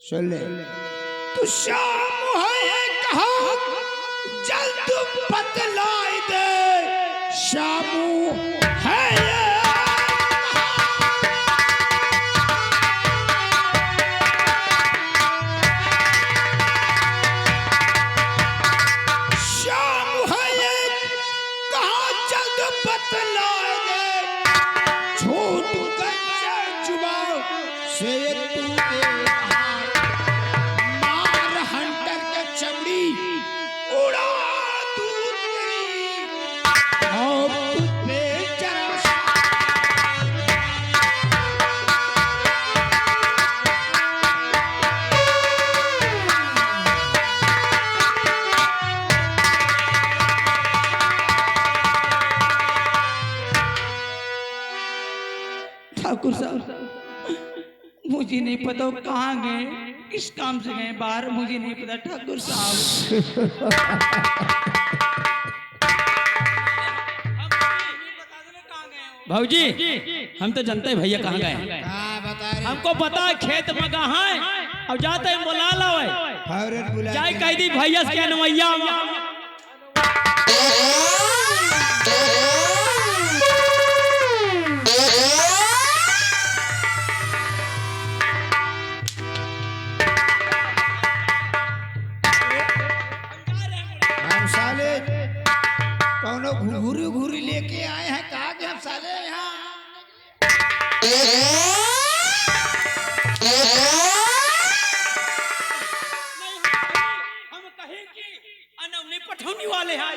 सुन ले। तू शाम है कहा जल्द बतलाई दे शामू है ये शाम है ये कहा जल्द बतलाई दे झूठ कच्चा जुबा से तू उड़ा दूध तेरी और तुझ पे जरा ठाकुर साहब मुझे नहीं पता वो कहाँ गए, किस काम से गए बाहर, मुझे नहीं पता ठाकुर साहब। भाऊजी हम तो जानते हैं भैया कहाँ गए। हमको पता है खेत में कहाँ है, अब जाते हैं बुला लो चाहे कह दी भैया से नवैया घूरी घूरी लेके आए हैं। कहा कि हम साले यहाँ हम कहें कि अनवनी पठौनी वाले हैं।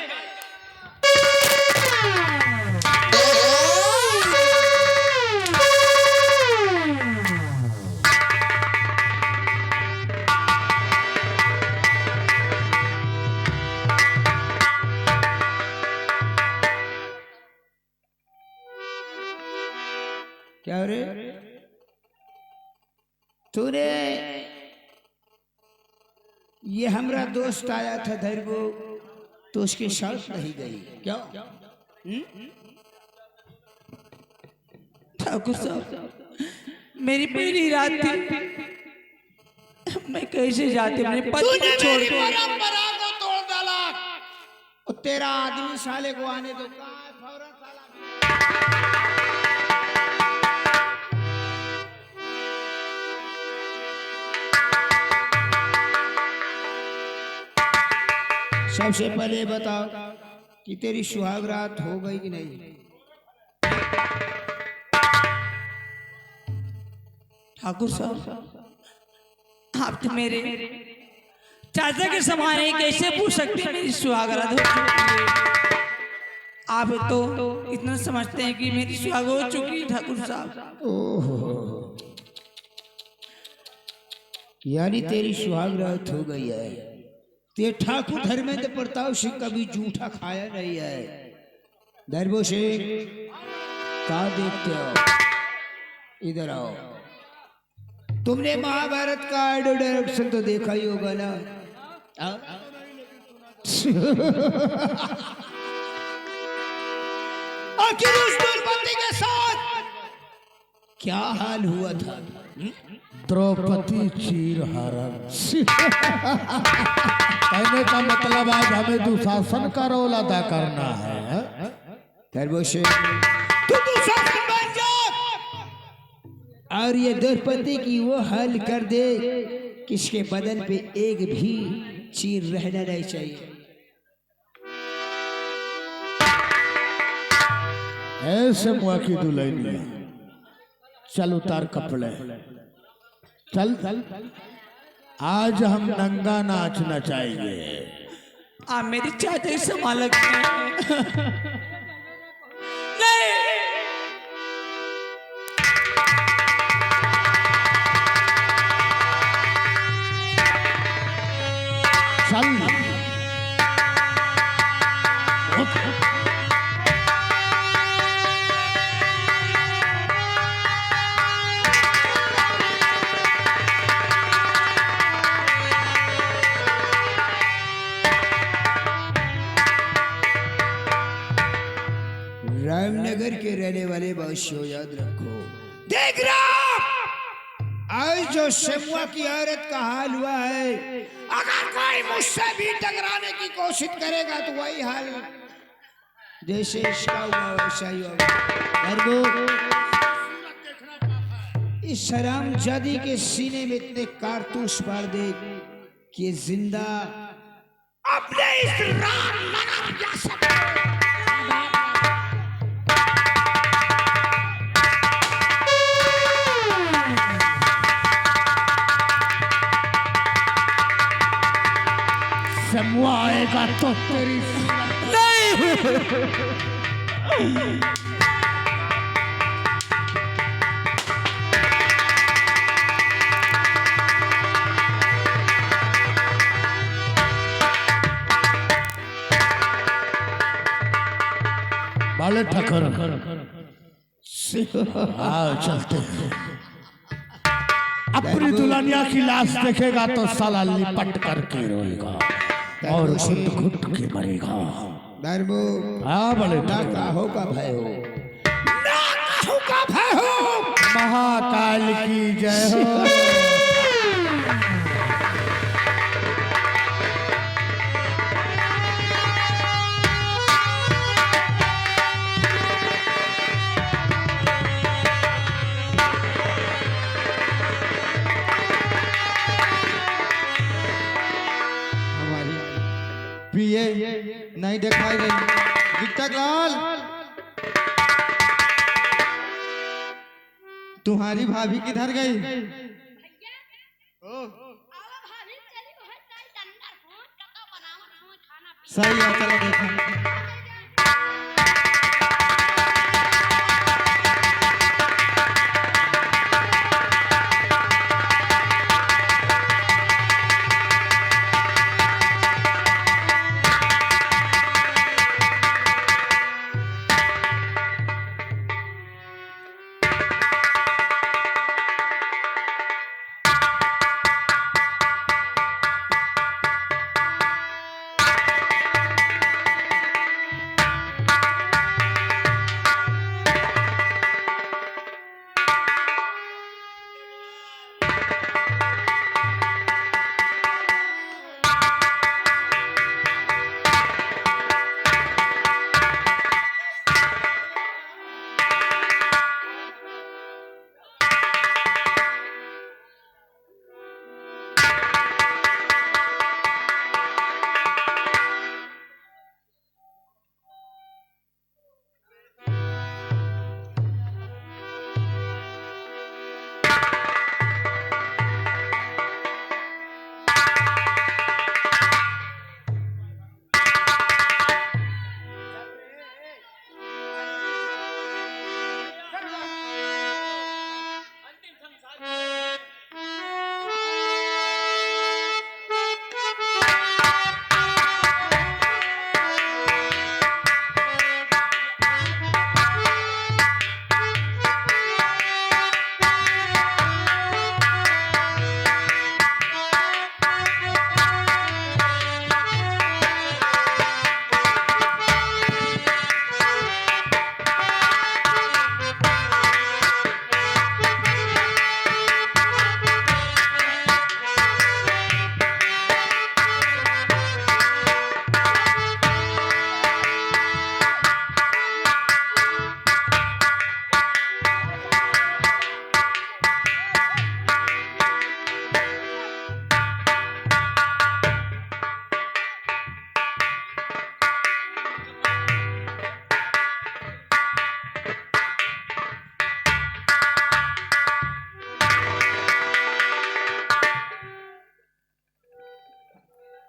क्या रे तूने ये हमरा दोस्त आया था धैर्य तो उसके साथ नहीं गई क्या? ठाकुर साहब मेरी पहली रात थी, मैं कैसे जाती अपने पति को छोड़ के। परंपरा को तोड़ डाला और तेरा आदमी साले को आने दो। फौरन साला सबसे पहले बताओ कि तेरी सुहाग रात हो गई कि नहीं? ठाकुर साहब आप तो मेरे चाचा के समान है, कैसे पूछ सकते हैं मेरी सुहागरात हो चुकी है? आप तो इतना समझते हैं कि मेरी सुहाग हो चुकी है ठाकुर साहब। ओहो यानी तेरी सुहाग रात हो गई है। ते ठाकुर धर्मेंद्र प्रताप सिंह कभी जूठा खाया नहीं है। धर्मो सिंह कहा देखते हो, इधर आओ। तुमने महाभारत का ऑडियो डायरेक्शन तो देखा ही होगा ना? आखिर उस दुर्पति के साथ क्या हाल हुआ था? द्रौपदी चीरहरण। कहने का मतलब आज हमें दुशासन का रोल अदा करना है। धर्मो सिंह तू दुशासन बन जा और ये द्रौपदी की वो हाल कर दे किसके बदन पे एक भी चीर रहना नहीं चाहिए। ऐसे मुआ की दुल्हनिया चल उतार कपड़े चल चल आज हम नंगा नाच नचाएंगे। आप मेरी चाचा से मालक नहीं चल रामनगर के रहने वाले बादशाह याद रखो, देख रहा आज जो शमुआ की औरत का हाल हुआ है, अगर कोई मुझसे भी टकराने की कोशिश करेगा तो वही हाल जैसे इसका हुआ वैसा ही होगा। इस हरामजादी के सीने में इतने कारतूस मार दे कि जिंदा अपने इस राम जा सकते। शमुआ आएगा तो तेरी बाले ठकर हाँ चलते हैं। अपनी दुल्हनिया की लाश देखेगा तो साला लिपट करके रोएगा और घुट घुट के मरेगा। धर्मो हाँ बड़े ना काहो का भय हो, ना काहो का भय हो। महाकाल की जय हो। पिए नहीं दिखाई गई। विक्टर लाल, तुम्हारी भाभी किधर गई? सही है, चलो देखो।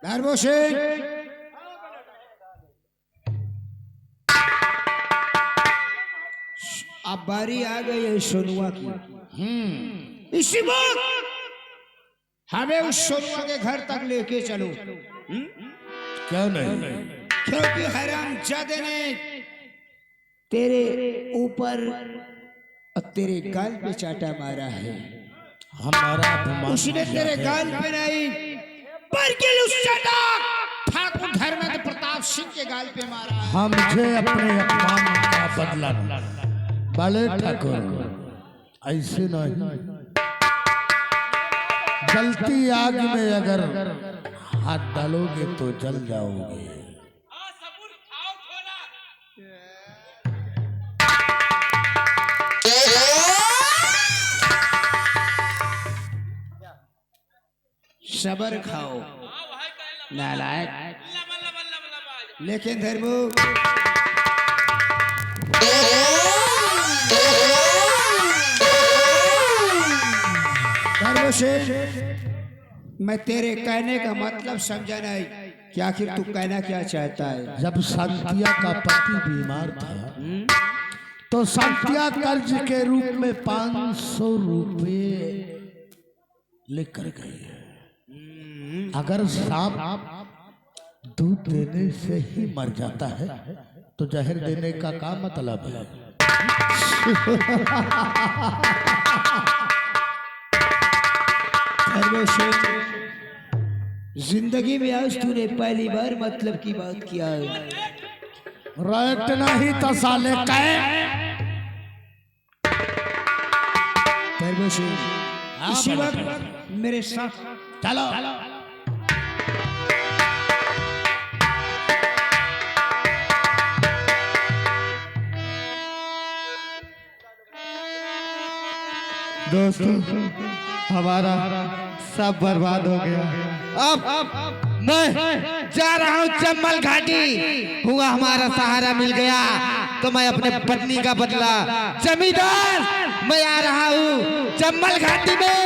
धर्मो सिंह, अब बारी आ गई है सोनुआ की। इसी वक्त हमें उस सोनुआ के घर तक लेके चलो। क्यों नहीं? क्योंकि हरामजादे ने तेरे ऊपर और तेरे गाल पे चाटा मारा है। हमारा अपमान उसने तेरे गाल पे नहीं बल्कि उस चाटा ठाकुर धर्मेंद्र प्रताप सिंह के गाल पे मारा है। हम मुझे अपने अपमान का बदला बड़े ठाकुर ऐसे नहीं। जलती आग में अगर हाथ डालोगे तो जल जाओगे। सबर खाओ नालायक। लेकिन धर्मो धर्मसेन, मैं तेरे कहने का मतलब समझा नहीं कि आखिर तू कहना क्या चाहता है। जब शांतिया का पति बीमार था तो शांतिया कर्ज के रूप में 500 रुपये लेकर गई। अगर सांप दूध देने से ही मर जाता है तो जहर देने का क्या मतलब है? जिंदगी में आज तूने पहली बार मतलब की बात किया है। राइट नहीं तो साले कहे। इसी वक्त मेरे साथ चलो। दोस्तों, हमारा सब बर्बाद हो गया। अब मैं जा रहा हूँ चम्बल घाटी। हुआ हमारा सहारा मिल गया तो मैं अपने पत्नी का बदला। जमींदार, मैं आ रहा हूँ चम्बल घाटी में।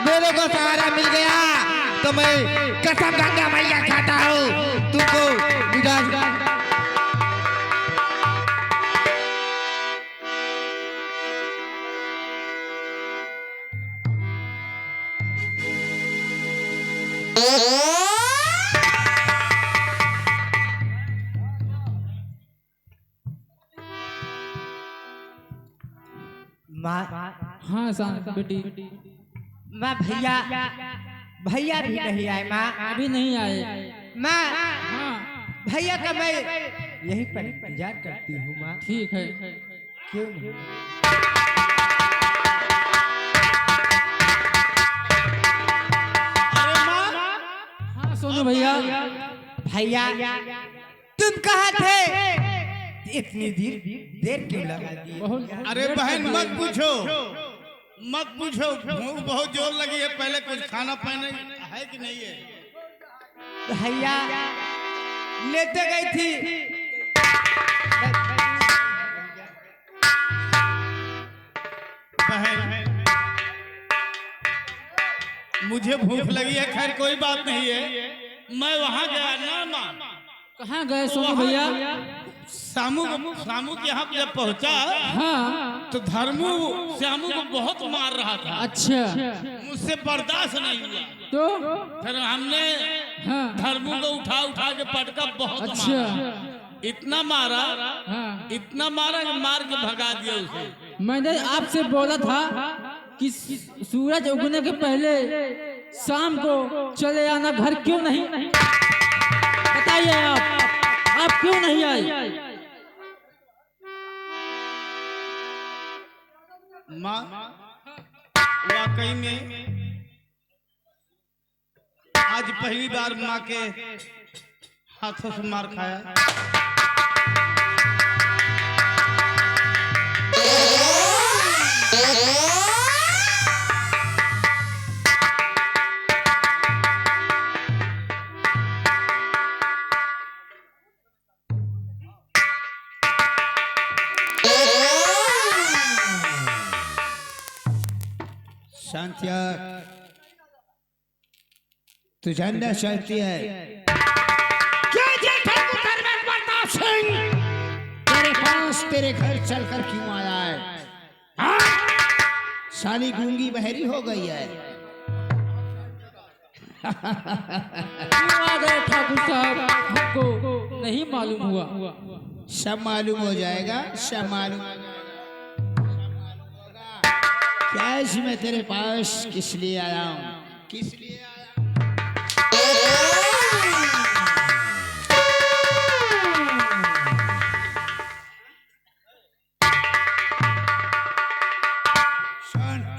मेरे को सहारा मिल गया तो मैं कसम गंगा मैया खाता हूँ तुमको विदा। हाँ बेटी। माँ भैया भी नहीं आए। माँ अभी नहीं आए। माँ हाँ भैया का मैं यहीं पर इंतजार करती हूँ। माँ ठीक है। क्यों नहीं? हाँ सोनू भैया। भैया तुम कहाँ थे? इतनी देर क्यों लगा दी? अरे बहन मत पूछो, मत पूछो। भूख बहुत जोर लगी है। पहले कुछ खाना पाना है कि नहीं है? भैया लेते गई थी। बहन मुझे भूख लगी है। खैर कोई बात नहीं है। मैं वहां गया ना माँ। कहाँ गए सोनू भैया? सामू के यहाँ जब पहुंचा हाँ तो धर्मू श्यामू को बहुत मार रहा था। अच्छा। मुझसे बर्दाश्त नहीं हुआ तो फिर हमने हाँ धर्मू को उठा के पटका बहुत अच्छा। मारा। इतना मारा, हाँ इतना मारा कि मार के भगा दिया उसे। मैंने आपसे बोला था कि सूरज उगने के पहले शाम को चले आना घर। क्यों नहीं? बताइए आप क्यों नहीं आए? माँ वाकई में आज पहली बार माँ के हाथों से मार खाया। शांतिया, तू जानना चाहती है क्या तेरे पास तेरे घर चलकर क्यों आया है? हाँ? साली गूंगी बहरी हो गई है। क्यों आ गए ठाकुर साहब? हमको नहीं मालूम हुआ। सब मालूम हो जाएगा, सब मालूम हो जाएगा। क्या इसी मैं तेरे पास किस लिए आया हूँ? किस लिए आया हूँ?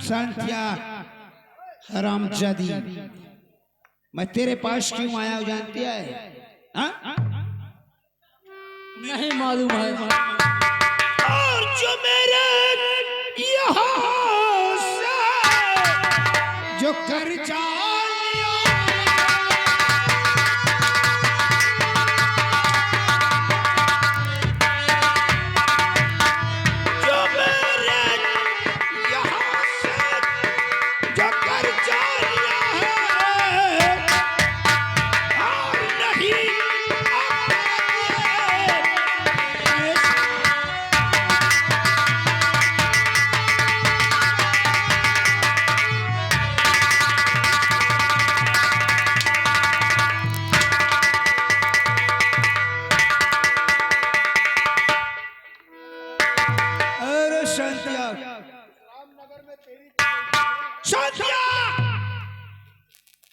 शांतिया, हरामजादी, मैं तेरे पास क्यों आया हूं जानती है? हाँ? नहीं मालूम है। और जो मेरे यहाँ से जो कर्जा लिया, जो मेरे यहाँ से जो कर्जा लिया है, और नहीं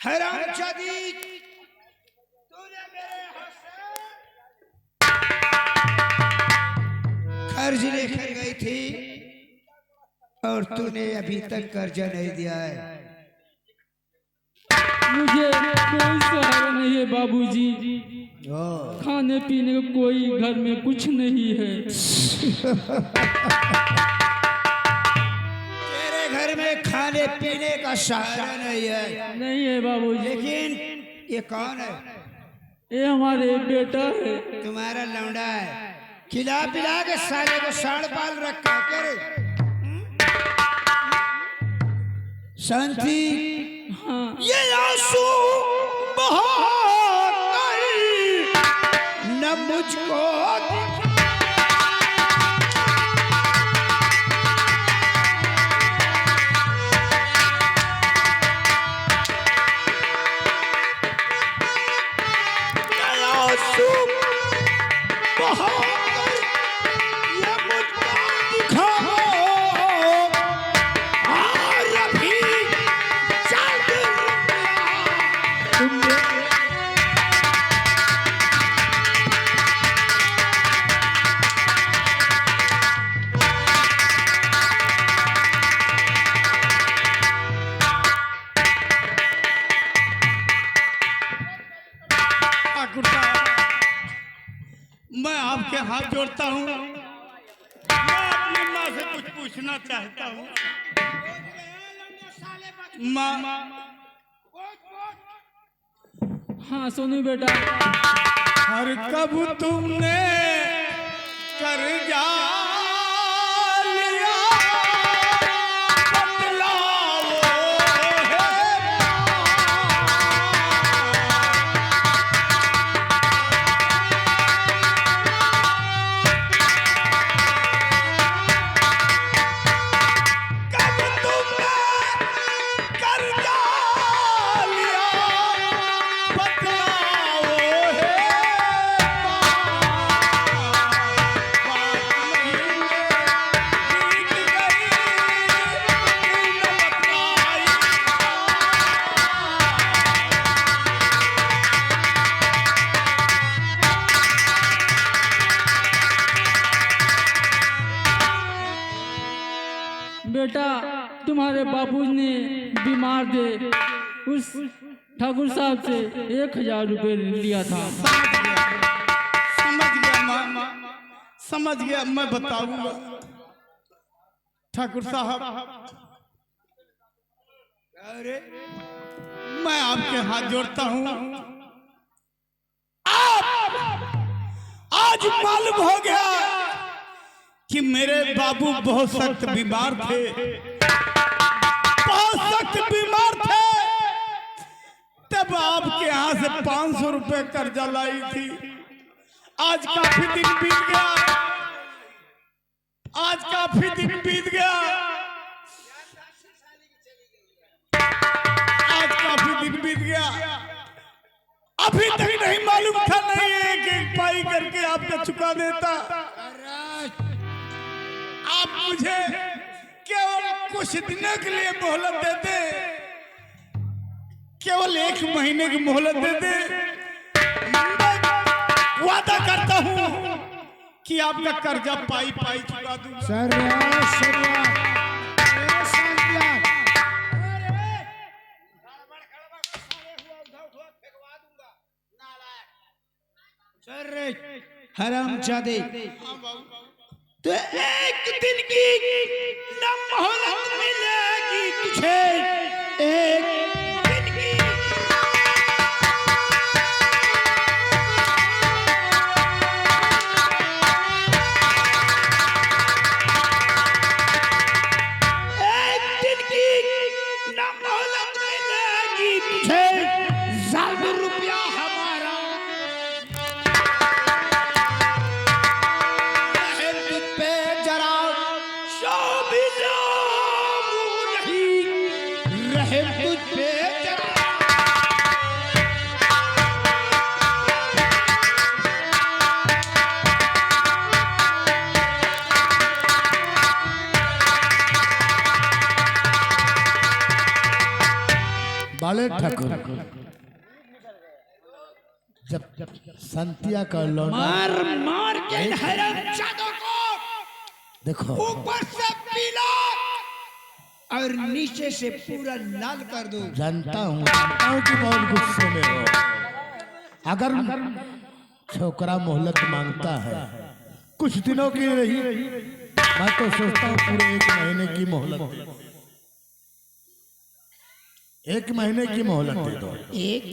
हरामजादी, तूने मेरे हाथ से कर्ज लेकर गई थी और तूने अभी तक कर्जा नहीं दिया है। मुझे कोई सहारा नहीं है बाबूजी, खाने पीने का कोई घर में कुछ नहीं है। तेरे घर में खाने पीने का सहारा नहीं है? नहीं है बाबूजी। लेकिन ये कौन है? ये हमारे बेटा है। तुम्हारा लौंडा है, खिला पिला के साले को साड़ पाल रखा करे। शांति, हाँ। ये आंसू बहाकर न मुझको मैं आपके हाथ जोड़ता हूँ। मैं अपनी माँ से कुछ पूछना चाहता हूँ। माँ, हाँ सोनू बेटा। हर कब तुमने कर्जा लिया बतलाओ बेटा तुम्हारे बाबू ने बीमार थे, उस ठाकुर साहब से 1000 रुपए लिया था। समझ गया माँ, समझ गया। मैं बताऊंगा ठाकुर साहब। अरे मैं आपके हाथ जोड़ता हूँ। आज मालूम हो गया कि मेरे बाबू बहुत सख्त बीमार थे, बहुत सख्त बीमार थे। तब आपके यहाँ से 500 रुपए कर्जा लाई थी। आज काफी दिन बीत गया, आज काफी दिन बीत गया, आज काफी दिन बीत गया। अभी तक नहीं मालूम था, नहीं एक एक पाई करके आपको चुका देता। आप मुझे केवल कुछ दिनों के लिए मोहलत दे दे, केवल 1 महीने की मोहलत दे दे। वादा करता हूँ कि आपका कर्जा पाई पाई चुका दूंगा। अरे हरामजादे, तो एक दिन की न मोहलत मिलेगी तुझे, एक दिन की। एक दिन की न मोहलत मिलेगी तुझे, ज़ालिम रुपया हमारा रहम तुझ पे जरा शोभिला नहीं, रहम तुझ पे जरा। बाले ठाकुर जब संतिया का लौंडा मार मार के हरामजादों को देखो, ऊपर से पीला और नीचे से पूरा लाल कर दो। जानता हूँ कि बहुत गुस्से में हो। अगर छोकरा मोहलत मांगता है कुछ दिनों की रही, मैं तो सोचता हूँ पूरे 1 महीने की मोहलत दे दो। 1 महीने की मोहलत दे दो। एक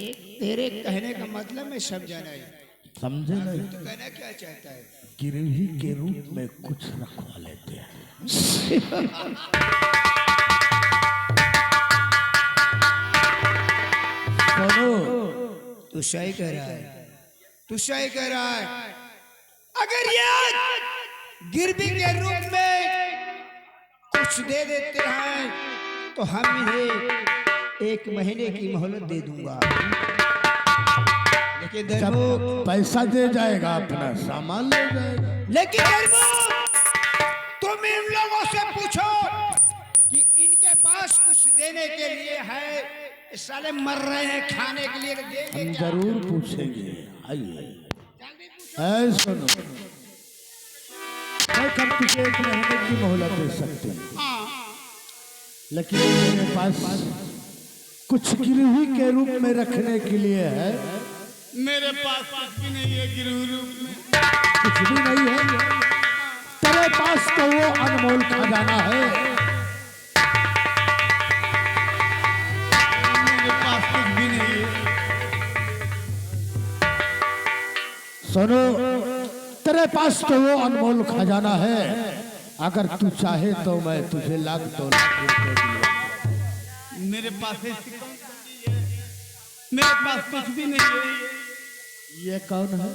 तेरे कहने का मतलब मैं समझा नहीं, समझे नहीं? तो कहना क्या चाहता है? गिरवी के रूप में कुछ रखवा लेते हैं। सुनो, तू सही कह रहा है, तू सही कह रहा है। अगर ये गिरवी के रूप में कुछ दे देते हैं तो हम इन्हें 1 महीने की मोहलत दे दूंगा, लेकिन जब दरमुख, पैसा दे जाएगा अपना सामान ले जाएगा। लेकिन दरमुख, तुम इन लोगों से पूछो कि इनके पास कुछ देने के लिए है, इस साले मर रहे हैं, खाने के लिए देंगे हम क्या? जरूर पूछेंगे। आइए, ऐ सुनो, मैं कब तुझे 1 महीने की मोहलत दे सकते हैं, लेकिन मेरे पास कुछ गिरवी के रूप में रखने के लिए है। मेरे पास कुछ भी नहीं है गिरवी रूप में। कुछ भी नहीं है तेरे पास, तो वो अनमोल खजाना है। मेरे पास कुछ भी नहीं है। सुनो, तेरे पास तो वो अनमोल खजाना है। अगर तू चाहे तो मैं तुझे 1 लाख 2 लाख रुपए दूंगा। मेरे पास ऐसी कौन सी चीज है? मेरे पास कुछ भी नहीं है। ये कौन है?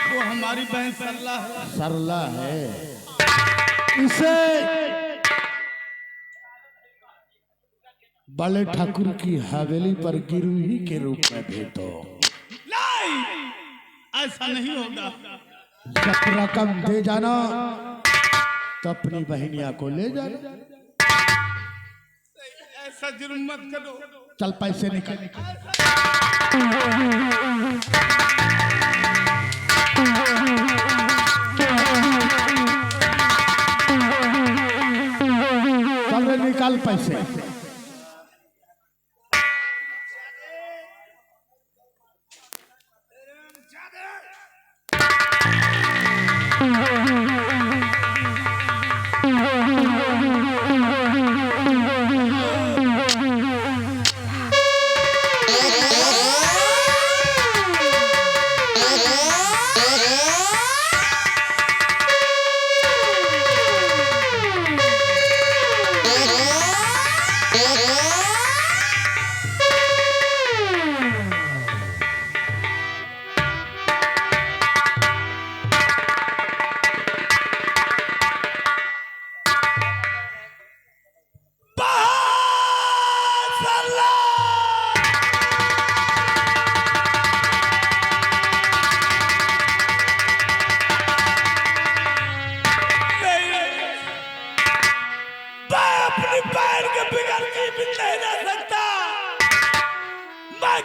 वो हमारी बहन सरला है। सरला है। इसे बड़े ठाकुर की हवेली पर गिरवी के रूप में भेज दो। नहीं, ऐसा नहीं होगा। जब रकम दे जाना तो अपनी बहनिया को ले जाना। ऐसा जुर्म मत करो। चल पैसे निकल। चल रे, निकाल पैसे।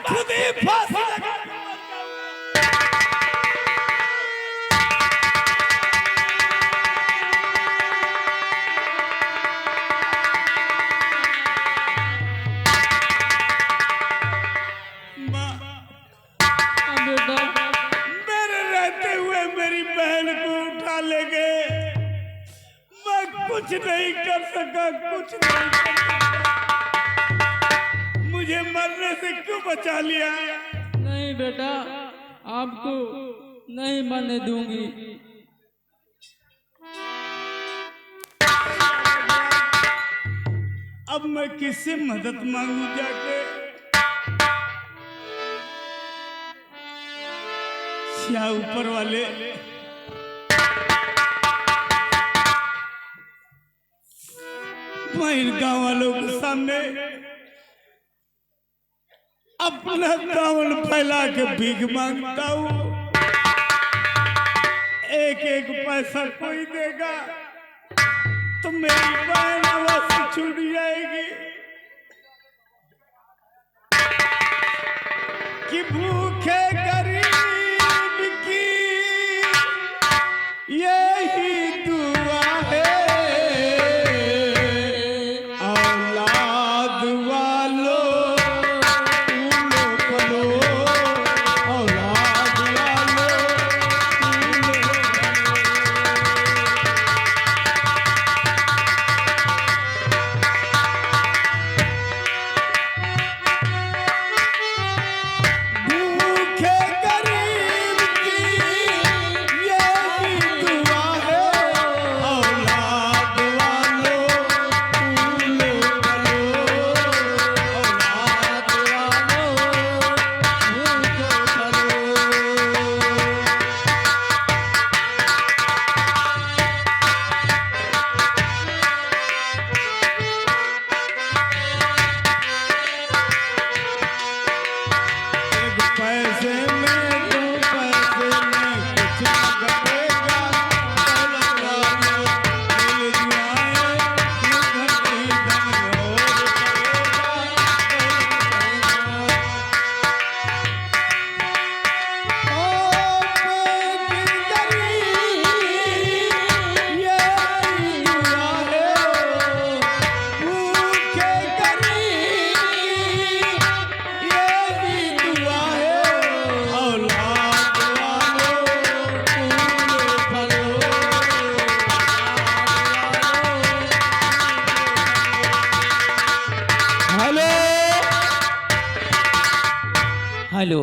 खुद ही फांसी लगा बेटा कुछ नहीं कर सका, कुछ नहीं कर सका। मुझे मरने से क्यों बचा लिया? नहीं बेटा, आपको नहीं मरने दूंगी। अब मैं किससे मदद मांगू जाके? क्या ऊपर वाले मैं इन गांव वालों के सामने अपना दामन फैला के भीख मांगता हूँ। एक एक पैसा कोई देगा तो मेरी बहन आवाज से छूट जाएगी कि भूखे गरीब की यही दुआ है, औलाद वालों फूलो फलो, औलाद वालों फूलो भूखे गरीब की यही दुआ है, औलाद वालों फूलो फलो, औलाद वालों एक पैसे में दो पैसे में कुछ न घटेगा, दौलत वालों मिल जाए घर की धन और हेलो,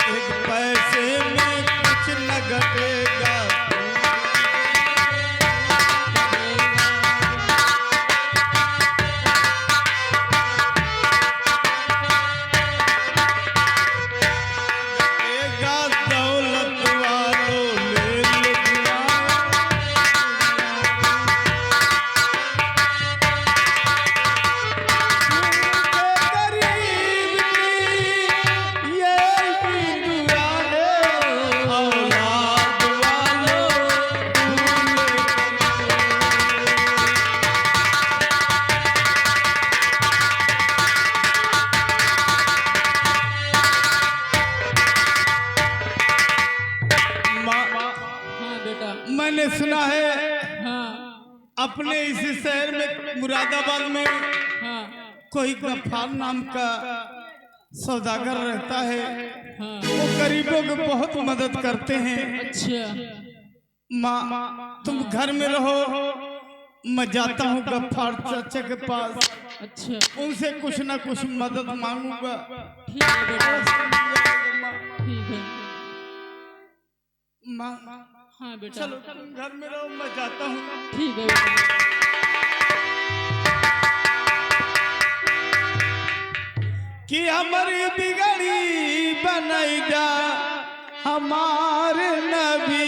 एक पैसे में कुछ न घटेगा, घटेगा दौलत वालों ले लिया, गरीब की यही दुआ है, औलाद वालों हाँ बेटा, मैंने सुना है हाँ अपने इसी शहर में मुरादाबाद में हाँ कोई गफ्फार नाम का सौदागर रहता है। हाँ। वो गरीबों की बहुत मदद करते हैं। अच्छा, माँ तुम घर में रहो, मैं जाता हूँ गफ्फार चाचा के पास, अच्छा उनसे कुछ ना कुछ मदद मांगूंगा। ठीक है बेटा, ठीक है। माँ हाँ बेटा, चलो तुम घर में रहो, मैं जाता हूँ। ठीक है बेटा। कि हमारी बिगड़ी बनाई जा हमारे नबी